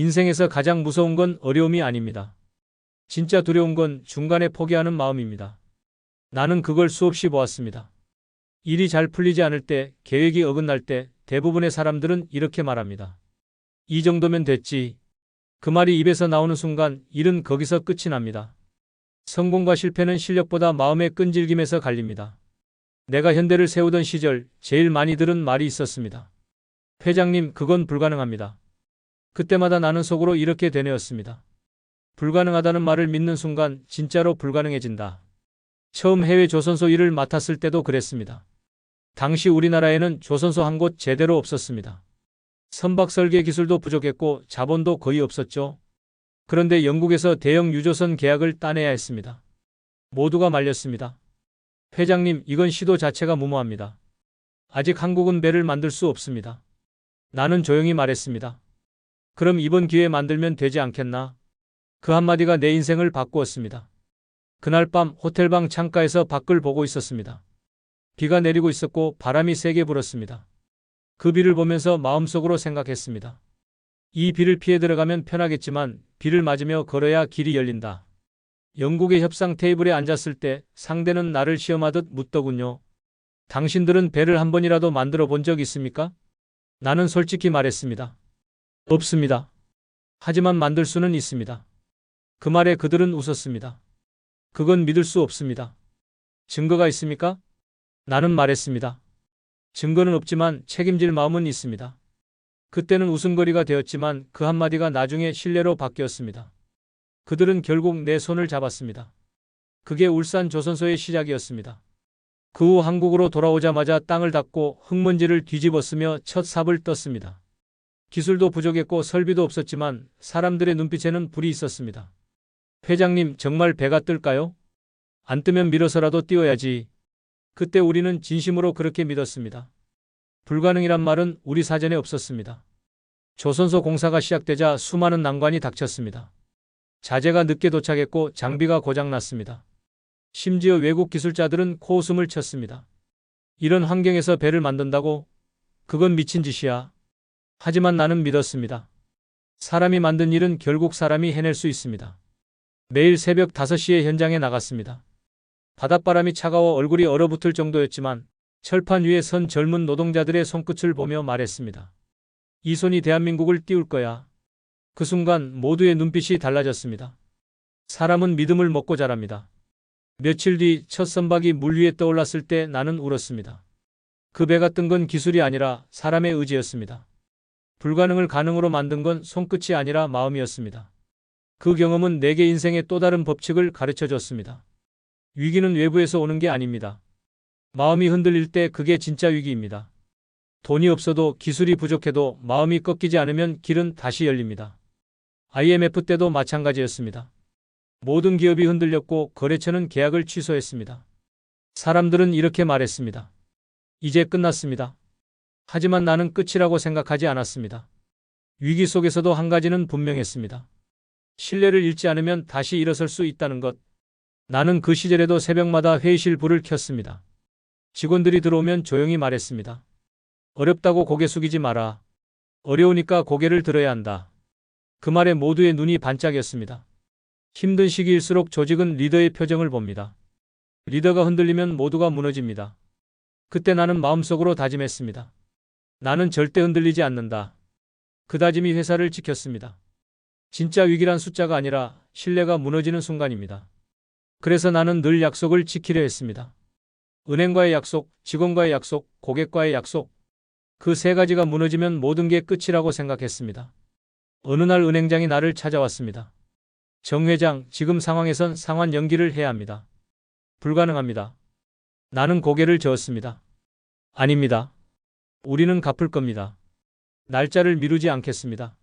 인생에서 가장 무서운 건 어려움이 아닙니다. 진짜 두려운 건 중간에 포기하는 마음입니다. 나는 그걸 수없이 보았습니다. 일이 잘 풀리지 않을 때, 계획이 어긋날 때 대부분의 사람들은 이렇게 말합니다. 이 정도면 됐지. 그 말이 입에서 나오는 순간 일은 거기서 끝이 납니다. 성공과 실패는 실력보다 마음의 끈질김에서 갈립니다. 내가 현대를 세우던 시절 제일 많이 들은 말이 있었습니다. 회장님, 그건 불가능합니다. 그때마다 나는 속으로 이렇게 되뇌었습니다. 불가능하다는 말을 믿는 순간 진짜로 불가능해진다. 처음 해외 조선소 일을 맡았을 때도 그랬습니다. 당시 우리나라에는 조선소 한 곳 제대로 없었습니다. 선박 설계 기술도 부족했고 자본도 거의 없었죠. 그런데 영국에서 대형 유조선 계약을 따내야 했습니다. 모두가 말렸습니다. 회장님, 이건 시도 자체가 무모합니다. 아직 한국은 배를 만들 수 없습니다. 나는 조용히 말했습니다. 그럼 이번 기회에 만들면 되지 않겠나? 그 한마디가 내 인생을 바꾸었습니다. 그날 밤 호텔방 창가에서 밖을 보고 있었습니다. 비가 내리고 있었고 바람이 세게 불었습니다. 그 비를 보면서 마음속으로 생각했습니다. 이 비를 피해 들어가면 편하겠지만 비를 맞으며 걸어야 길이 열린다. 영국의 협상 테이블에 앉았을 때 상대는 나를 시험하듯 묻더군요. 당신들은 배를 한 번이라도 만들어 본 적 있습니까? 나는 솔직히 말했습니다. 없습니다. 하지만 만들 수는 있습니다. 그 말에 그들은 웃었습니다. 그건 믿을 수 없습니다. 증거가 있습니까? 나는 말했습니다. 증거는 없지만 책임질 마음은 있습니다. 그때는 웃음거리가 되었지만 그 한마디가 나중에 신뢰로 바뀌었습니다. 그들은 결국 내 손을 잡았습니다. 그게 울산 조선소의 시작이었습니다. 그 후 한국으로 돌아오자마자 땅을 닦고 흙먼지를 뒤집어쓰며 첫 삽을 떴습니다. 기술도 부족했고 설비도 없었지만 사람들의 눈빛에는 불이 있었습니다. 회장님, 정말 배가 뜰까요? 안 뜨면 밀어서라도 띄워야지. 그때 우리는 진심으로 그렇게 믿었습니다. 불가능이란 말은 우리 사전에 없었습니다. 조선소 공사가 시작되자 수많은 난관이 닥쳤습니다. 자재가 늦게 도착했고 장비가 고장났습니다. 심지어 외국 기술자들은 코웃음을 쳤습니다. 이런 환경에서 배를 만든다고? 그건 미친 짓이야. 하지만 나는 믿었습니다. 사람이 만든 일은 결국 사람이 해낼 수 있습니다. 매일 새벽 5시에 현장에 나갔습니다. 바닷바람이 차가워 얼굴이 얼어붙을 정도였지만 철판 위에 선 젊은 노동자들의 손끝을 보며 말했습니다. 이 손이 대한민국을 띄울 거야. 그 순간 모두의 눈빛이 달라졌습니다. 사람은 믿음을 먹고 자랍니다. 며칠 뒤 첫 선박이 물 위에 떠올랐을 때 나는 울었습니다. 그 배가 뜬 건 기술이 아니라 사람의 의지였습니다. 불가능을 가능으로 만든 건 손끝이 아니라 마음이었습니다. 그 경험은 내게 인생의 또 다른 법칙을 가르쳐 줬습니다. 위기는 외부에서 오는 게 아닙니다. 마음이 흔들릴 때 그게 진짜 위기입니다. 돈이 없어도 기술이 부족해도 마음이 꺾이지 않으면 길은 다시 열립니다. IMF 때도 마찬가지였습니다. 모든 기업이 흔들렸고 거래처는 계약을 취소했습니다. 사람들은 이렇게 말했습니다. 이제 끝났습니다. 하지만 나는 끝이라고 생각하지 않았습니다. 위기 속에서도 한 가지는 분명했습니다. 신뢰를 잃지 않으면 다시 일어설 수 있다는 것. 나는 그 시절에도 새벽마다 회의실 불을 켰습니다. 직원들이 들어오면 조용히 말했습니다. 어렵다고 고개 숙이지 마라. 어려우니까 고개를 들어야 한다. 그 말에 모두의 눈이 반짝였습니다. 힘든 시기일수록 조직은 리더의 표정을 봅니다. 리더가 흔들리면 모두가 무너집니다. 그때 나는 마음속으로 다짐했습니다. 나는 절대 흔들리지 않는다. 그 다짐이 회사를 지켰습니다. 진짜 위기란 숫자가 아니라 신뢰가 무너지는 순간입니다. 그래서 나는 늘 약속을 지키려 했습니다. 은행과의 약속, 직원과의 약속, 고객과의 약속. 그 세 가지가 무너지면 모든 게 끝이라고 생각했습니다. 어느 날 은행장이 나를 찾아왔습니다. 정 회장, 지금 상황에선 상환 연기를 해야 합니다. 불가능합니다. 나는 고개를 저었습니다. 아닙니다. 우리는 갚을 겁니다. 날짜를 미루지 않겠습니다.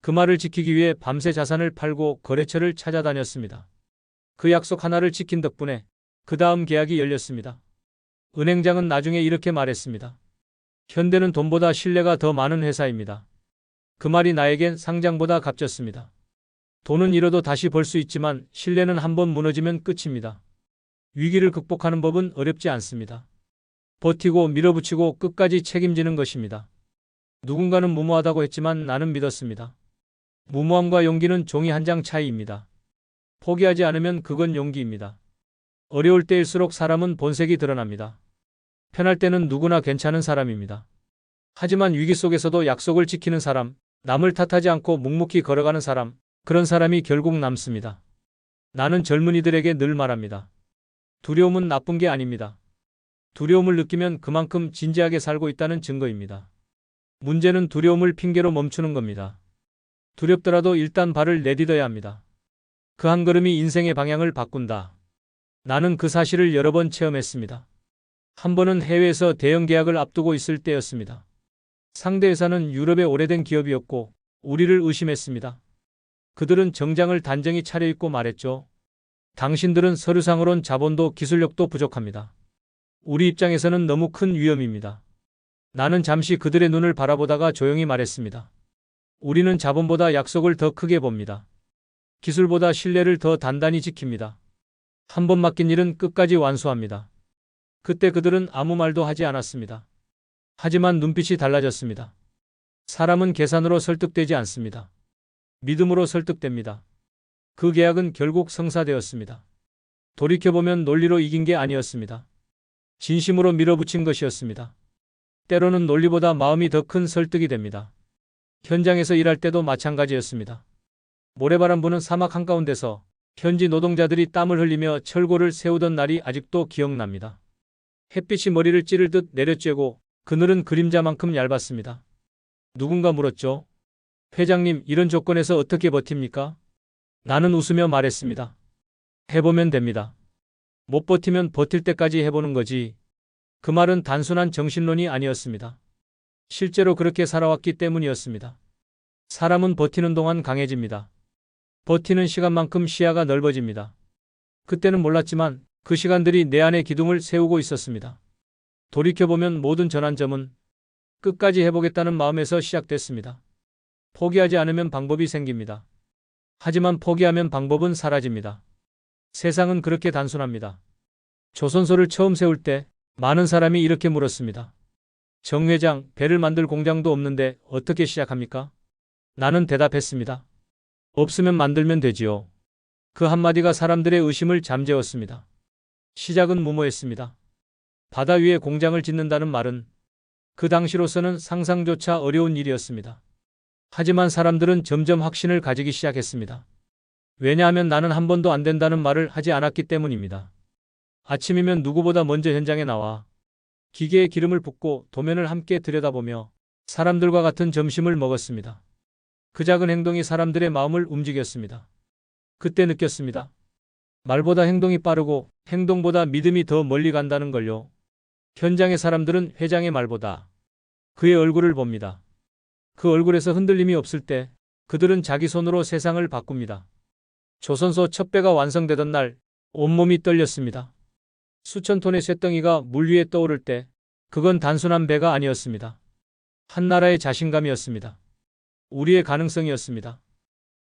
그 말을 지키기 위해 밤새 자산을 팔고 거래처를 찾아다녔습니다. 그 약속 하나를 지킨 덕분에 그 다음 계약이 열렸습니다. 은행장은 나중에 이렇게 말했습니다. 현대는 돈보다 신뢰가 더 많은 회사입니다. 그 말이 나에겐 상장보다 값졌습니다. 돈은 잃어도 다시 벌 수 있지만 신뢰는 한번 무너지면 끝입니다. 위기를 극복하는 법은 어렵지 않습니다. 버티고 밀어붙이고 끝까지 책임지는 것입니다. 누군가는 무모하다고 했지만 나는 믿었습니다. 무모함과 용기는 종이 한 장 차이입니다. 포기하지 않으면 그건 용기입니다. 어려울 때일수록 사람은 본색이 드러납니다. 편할 때는 누구나 괜찮은 사람입니다. 하지만 위기 속에서도 약속을 지키는 사람, 남을 탓하지 않고 묵묵히 걸어가는 사람, 그런 사람이 결국 남습니다. 나는 젊은이들에게 늘 말합니다. 두려움은 나쁜 게 아닙니다. 두려움을 느끼면 그만큼 진지하게 살고 있다는 증거입니다. 문제는 두려움을 핑계로 멈추는 겁니다. 두렵더라도 일단 발을 내딛어야 합니다. 그 한 걸음이 인생의 방향을 바꾼다. 나는 그 사실을 여러 번 체험했습니다. 한 번은 해외에서 대형 계약을 앞두고 있을 때였습니다. 상대 회사는 유럽의 오래된 기업이었고 우리를 의심했습니다. 그들은 정장을 단정히 차려입고 말했죠. 당신들은 서류상으론 자본도 기술력도 부족합니다. 우리 입장에서는 너무 큰 위험입니다. 나는 잠시 그들의 눈을 바라보다가 조용히 말했습니다. 우리는 자본보다 약속을 더 크게 봅니다. 기술보다 신뢰를 더 단단히 지킵니다. 한 번 맡긴 일은 끝까지 완수합니다. 그때 그들은 아무 말도 하지 않았습니다. 하지만 눈빛이 달라졌습니다. 사람은 계산으로 설득되지 않습니다. 믿음으로 설득됩니다. 그 계약은 결국 성사되었습니다. 돌이켜보면 논리로 이긴 게 아니었습니다. 진심으로 밀어붙인 것이었습니다. 때로는 논리보다 마음이 더 큰 설득이 됩니다. 현장에서 일할 때도 마찬가지였습니다. 모래바람 부는 사막 한가운데서 현지 노동자들이 땀을 흘리며 철골을 세우던 날이 아직도 기억납니다. 햇빛이 머리를 찌를 듯 내려쬐고 그늘은 그림자만큼 얇았습니다. 누군가 물었죠. 회장님, 이런 조건에서 어떻게 버팁니까? 나는 웃으며 말했습니다. 해보면 됩니다. 못 버티면 버틸 때까지 해보는 거지. 그 말은 단순한 정신론이 아니었습니다. 실제로 그렇게 살아왔기 때문이었습니다. 사람은 버티는 동안 강해집니다. 버티는 시간만큼 시야가 넓어집니다. 그때는 몰랐지만 그 시간들이 내 안에 기둥을 세우고 있었습니다. 돌이켜보면 모든 전환점은 끝까지 해보겠다는 마음에서 시작됐습니다. 포기하지 않으면 방법이 생깁니다. 하지만 포기하면 방법은 사라집니다. 세상은 그렇게 단순합니다. 조선소를 처음 세울 때 많은 사람이 이렇게 물었습니다. 정 회장, 배를 만들 공장도 없는데 어떻게 시작합니까? 나는 대답했습니다. 없으면 만들면 되지요. 그 한마디가 사람들의 의심을 잠재웠습니다. 시작은 무모했습니다. 바다 위에 공장을 짓는다는 말은 그 당시로서는 상상조차 어려운 일이었습니다. 하지만 사람들은 점점 확신을 가지기 시작했습니다. 왜냐하면 나는 한 번도 안 된다는 말을 하지 않았기 때문입니다. 아침이면 누구보다 먼저 현장에 나와 기계에 기름을 붓고 도면을 함께 들여다보며 사람들과 같은 점심을 먹었습니다. 그 작은 행동이 사람들의 마음을 움직였습니다. 그때 느꼈습니다. 말보다 행동이 빠르고 행동보다 믿음이 더 멀리 간다는 걸요. 현장의 사람들은 회장의 말보다 그의 얼굴을 봅니다. 그 얼굴에서 흔들림이 없을 때 그들은 자기 손으로 세상을 바꿉니다. 조선소 첫 배가 완성되던 날 온몸이 떨렸습니다. 수천 톤의 쇳덩이가 물 위에 떠오를 때 그건 단순한 배가 아니었습니다. 한 나라의 자신감이었습니다. 우리의 가능성이었습니다.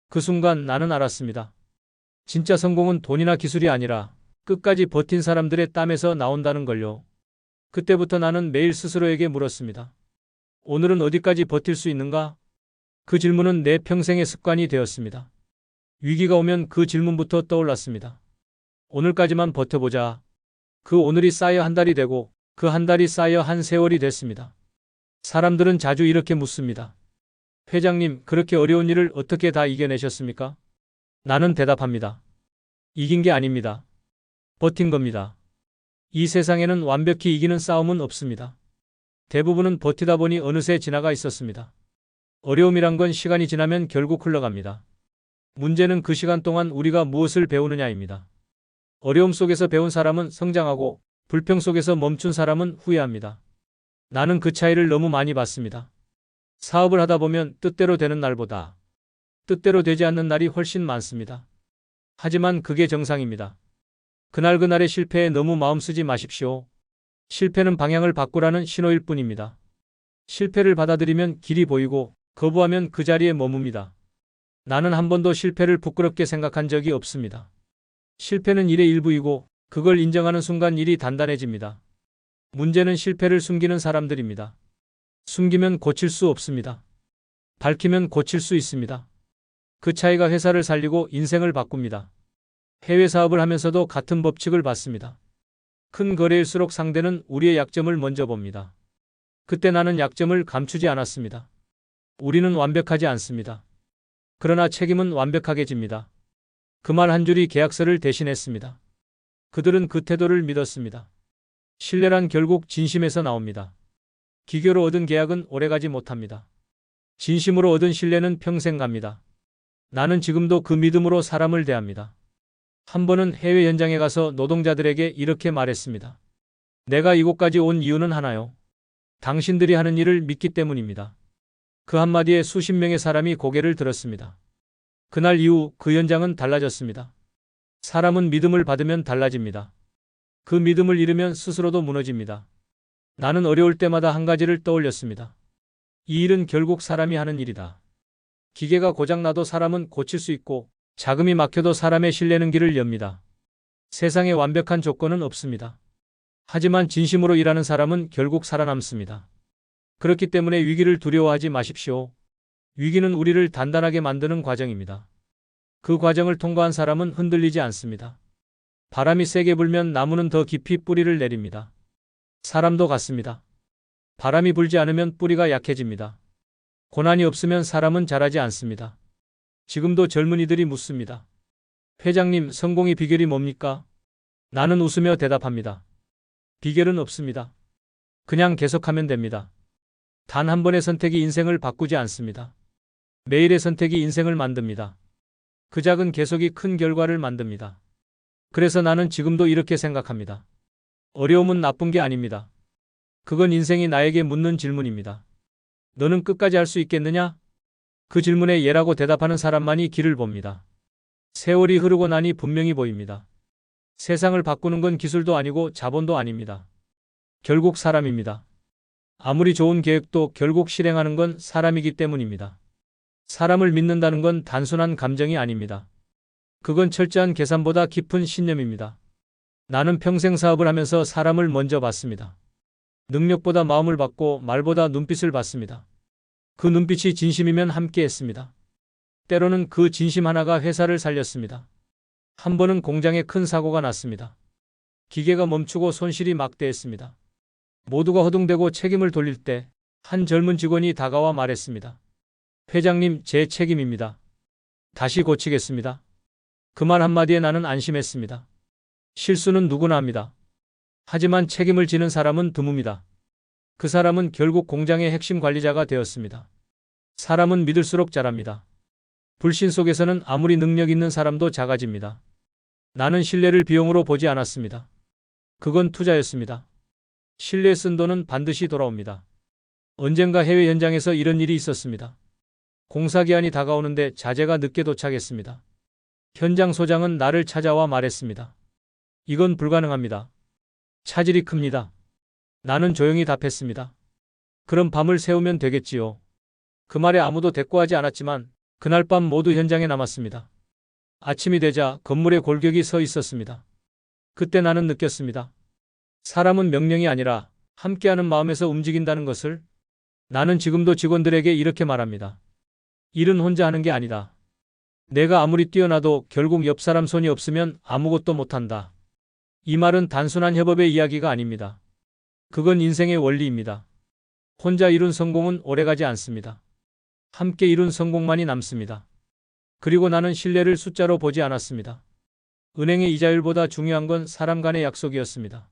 그 순간 나는 알았습니다. 진짜 성공은 돈이나 기술이 아니라 끝까지 버틴 사람들의 땀에서 나온다는 걸요. 그때부터 나는 매일 스스로에게 물었습니다. 오늘은 어디까지 버틸 수 있는가? 그 질문은 내 평생의 습관이 되었습니다. 위기가 오면 그 질문부터 떠올랐습니다. 오늘까지만 버텨보자. 그 오늘이 쌓여 한 달이 되고 그 한 달이 쌓여 한 세월이 됐습니다. 사람들은 자주 이렇게 묻습니다. 회장님, 그렇게 어려운 일을 어떻게 다 이겨내셨습니까? 나는 대답합니다. 이긴 게 아닙니다. 버틴 겁니다. 이 세상에는 완벽히 이기는 싸움은 없습니다. 대부분은 버티다 보니 어느새 지나가 있었습니다. 어려움이란 건 시간이 지나면 결국 흘러갑니다. 문제는 그 시간 동안 우리가 무엇을 배우느냐입니다. 어려움 속에서 배운 사람은 성장하고 불평 속에서 멈춘 사람은 후회합니다. 나는 그 차이를 너무 많이 봤습니다. 사업을 하다 보면 뜻대로 되는 날보다 뜻대로 되지 않는 날이 훨씬 많습니다. 하지만 그게 정상입니다. 그날그날의 실패에 너무 마음 쓰지 마십시오. 실패는 방향을 바꾸라는 신호일 뿐입니다. 실패를 받아들이면 길이 보이고 거부하면 그 자리에 머뭅니다. 나는 한 번도 실패를 부끄럽게 생각한 적이 없습니다. 실패는 일의 일부이고 그걸 인정하는 순간 일이 단단해집니다. 문제는 실패를 숨기는 사람들입니다. 숨기면 고칠 수 없습니다. 밝히면 고칠 수 있습니다. 그 차이가 회사를 살리고 인생을 바꿉니다. 해외 사업을 하면서도 같은 법칙을 받습니다. 큰 거래일수록 상대는 우리의 약점을 먼저 봅니다. 그때 나는 약점을 감추지 않았습니다. 우리는 완벽하지 않습니다. 그러나 책임은 완벽하게 집니다. 그 말 한 줄이 계약서를 대신했습니다. 그들은 그 태도를 믿었습니다. 신뢰란 결국 진심에서 나옵니다. 기교로 얻은 계약은 오래가지 못합니다. 진심으로 얻은 신뢰는 평생 갑니다. 나는 지금도 그 믿음으로 사람을 대합니다. 한 번은 해외 현장에 가서 노동자들에게 이렇게 말했습니다. 내가 이곳까지 온 이유는 하나요. 당신들이 하는 일을 믿기 때문입니다. 그 한마디에 수십 명의 사람이 고개를 들었습니다. 그날 이후 그 현장은 달라졌습니다. 사람은 믿음을 받으면 달라집니다. 그 믿음을 잃으면 스스로도 무너집니다. 나는 어려울 때마다 한 가지를 떠올렸습니다. 이 일은 결국 사람이 하는 일이다. 기계가 고장나도 사람은 고칠 수 있고 자금이 막혀도 사람의 신뢰는 길을 엽니다. 세상에 완벽한 조건은 없습니다. 하지만 진심으로 일하는 사람은 결국 살아남습니다. 그렇기 때문에 위기를 두려워하지 마십시오. 위기는 우리를 단단하게 만드는 과정입니다. 그 과정을 통과한 사람은 흔들리지 않습니다. 바람이 세게 불면 나무는 더 깊이 뿌리를 내립니다. 사람도 같습니다. 바람이 불지 않으면 뿌리가 약해집니다. 고난이 없으면 사람은 자라지 않습니다. 지금도 젊은이들이 묻습니다. 회장님, 성공의 비결이 뭡니까? 나는 웃으며 대답합니다. 비결은 없습니다. 그냥 계속하면 됩니다. 단 한 번의 선택이 인생을 바꾸지 않습니다. 매일의 선택이 인생을 만듭니다. 그 작은 계속이 큰 결과를 만듭니다. 그래서 나는 지금도 이렇게 생각합니다. 어려움은 나쁜 게 아닙니다. 그건 인생이 나에게 묻는 질문입니다. 너는 끝까지 할 수 있겠느냐? 그 질문에 예라고 대답하는 사람만이 길을 봅니다. 세월이 흐르고 나니 분명히 보입니다. 세상을 바꾸는 건 기술도 아니고 자본도 아닙니다. 결국 사람입니다. 아무리 좋은 계획도 결국 실행하는 건 사람이기 때문입니다. 사람을 믿는다는 건 단순한 감정이 아닙니다. 그건 철저한 계산보다 깊은 신념입니다. 나는 평생 사업을 하면서 사람을 먼저 봤습니다. 능력보다 마음을 봤고 말보다 눈빛을 봤습니다. 그 눈빛이 진심이면 함께 했습니다. 때로는 그 진심 하나가 회사를 살렸습니다. 한 번은 공장에 큰 사고가 났습니다. 기계가 멈추고 손실이 막대했습니다. 모두가 허둥대고 책임을 돌릴 때 한 젊은 직원이 다가와 말했습니다. 회장님, 제 책임입니다. 다시 고치겠습니다. 그 말 한마디에 나는 안심했습니다. 실수는 누구나 합니다. 하지만 책임을 지는 사람은 드뭅니다. 그 사람은 결국 공장의 핵심 관리자가 되었습니다. 사람은 믿을수록 자랍니다. 불신 속에서는 아무리 능력 있는 사람도 작아집니다. 나는 신뢰를 비용으로 보지 않았습니다. 그건 투자였습니다. 신뢰에 쓴 돈은 반드시 돌아옵니다. 언젠가 해외 현장에서 이런 일이 있었습니다. 공사기한이 다가오는데 자재가 늦게 도착했습니다. 현장 소장은 나를 찾아와 말했습니다. 이건 불가능합니다. 차질이 큽니다. 나는 조용히 답했습니다. 그럼 밤을 새우면 되겠지요. 그 말에 아무도 대꾸하지 않았지만 그날 밤 모두 현장에 남았습니다. 아침이 되자 건물에 골격이 서 있었습니다. 그때 나는 느꼈습니다. 사람은 명령이 아니라 함께하는 마음에서 움직인다는 것을. 나는 지금도 직원들에게 이렇게 말합니다. 일은 혼자 하는 게 아니다. 내가 아무리 뛰어나도 결국 옆 사람 손이 없으면 아무것도 못한다. 이 말은 단순한 협업의 이야기가 아닙니다. 그건 인생의 원리입니다. 혼자 이룬 성공은 오래가지 않습니다. 함께 이룬 성공만이 남습니다. 그리고 나는 신뢰를 숫자로 보지 않았습니다. 은행의 이자율보다 중요한 건 사람 간의 약속이었습니다.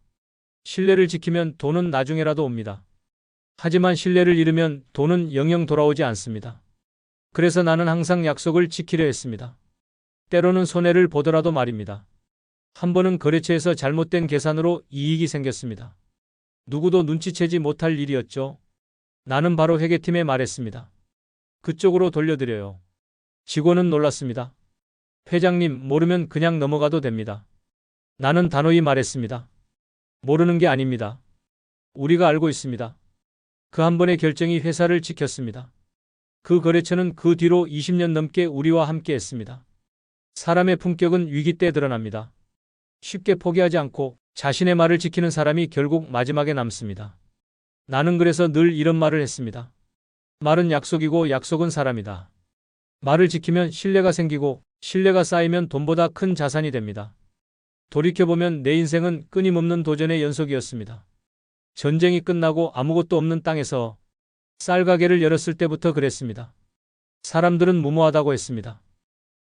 신뢰를 지키면 돈은 나중에라도 옵니다. 하지만 신뢰를 잃으면 돈은 영영 돌아오지 않습니다. 그래서 나는 항상 약속을 지키려 했습니다. 때로는 손해를 보더라도 말입니다. 한 번은 거래처에서 잘못된 계산으로 이익이 생겼습니다. 누구도 눈치채지 못할 일이었죠. 나는 바로 회계팀에 말했습니다. 그쪽으로 돌려드려요. 직원은 놀랐습니다. 회장님, 모르면 그냥 넘어가도 됩니다. 나는 단호히 말했습니다. 모르는 게 아닙니다. 우리가 알고 있습니다. 그 한 번의 결정이 회사를 지켰습니다. 그 거래처는 그 뒤로 20년 넘게 우리와 함께 했습니다. 사람의 품격은 위기 때 드러납니다. 쉽게 포기하지 않고 자신의 말을 지키는 사람이 결국 마지막에 남습니다. 나는 그래서 늘 이런 말을 했습니다. 말은 약속이고 약속은 사람이다. 말을 지키면 신뢰가 생기고 신뢰가 쌓이면 돈보다 큰 자산이 됩니다. 돌이켜보면 내 인생은 끊임없는 도전의 연속이었습니다. 전쟁이 끝나고 아무것도 없는 땅에서 쌀가게를 열었을 때부터 그랬습니다. 사람들은 무모하다고 했습니다.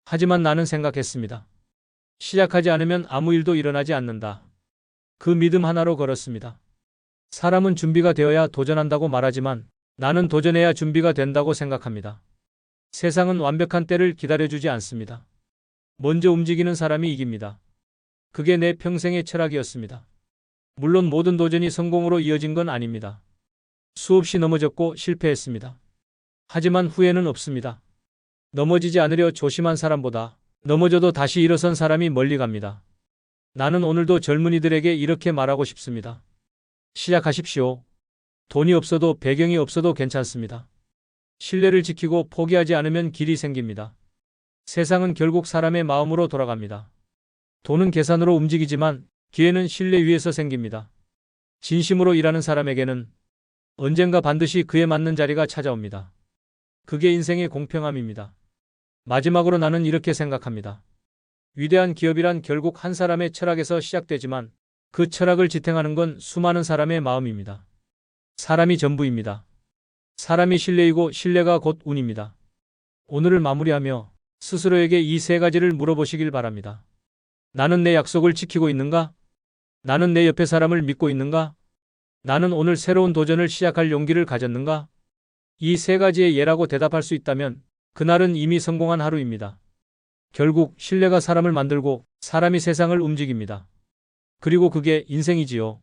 하지만 나는 생각했습니다. 시작하지 않으면 아무 일도 일어나지 않는다. 그 믿음 하나로 걸었습니다. 사람은 준비가 되어야 도전한다고 말하지만 나는 도전해야 준비가 된다고 생각합니다. 세상은 완벽한 때를 기다려주지 않습니다. 먼저 움직이는 사람이 이깁니다. 그게 내 평생의 철학이었습니다. 물론 모든 도전이 성공으로 이어진 건 아닙니다. 수없이 넘어졌고 실패했습니다. 하지만 후회는 없습니다. 넘어지지 않으려 조심한 사람보다 넘어져도 다시 일어선 사람이 멀리 갑니다. 나는 오늘도 젊은이들에게 이렇게 말하고 싶습니다. 시작하십시오. 돈이 없어도 배경이 없어도 괜찮습니다. 신뢰를 지키고 포기하지 않으면 길이 생깁니다. 세상은 결국 사람의 마음으로 돌아갑니다. 돈은 계산으로 움직이지만 기회는 신뢰 위에서 생깁니다. 진심으로 일하는 사람에게는 언젠가 반드시 그에 맞는 자리가 찾아옵니다. 그게 인생의 공평함입니다. 마지막으로 나는 이렇게 생각합니다. 위대한 기업이란 결국 한 사람의 철학에서 시작되지만 그 철학을 지탱하는 건 수많은 사람의 마음입니다. 사람이 전부입니다. 사람이 신뢰이고 신뢰가 곧 운입니다. 오늘을 마무리하며 스스로에게 이 세 가지를 물어보시길 바랍니다. 나는 내 약속을 지키고 있는가? 나는 내 옆에 사람을 믿고 있는가? 나는 오늘 새로운 도전을 시작할 용기를 가졌는가? 이 세 가지의 예라고 대답할 수 있다면 그날은 이미 성공한 하루입니다. 결국 신뢰가 사람을 만들고 사람이 세상을 움직입니다. 그리고 그게 인생이지요.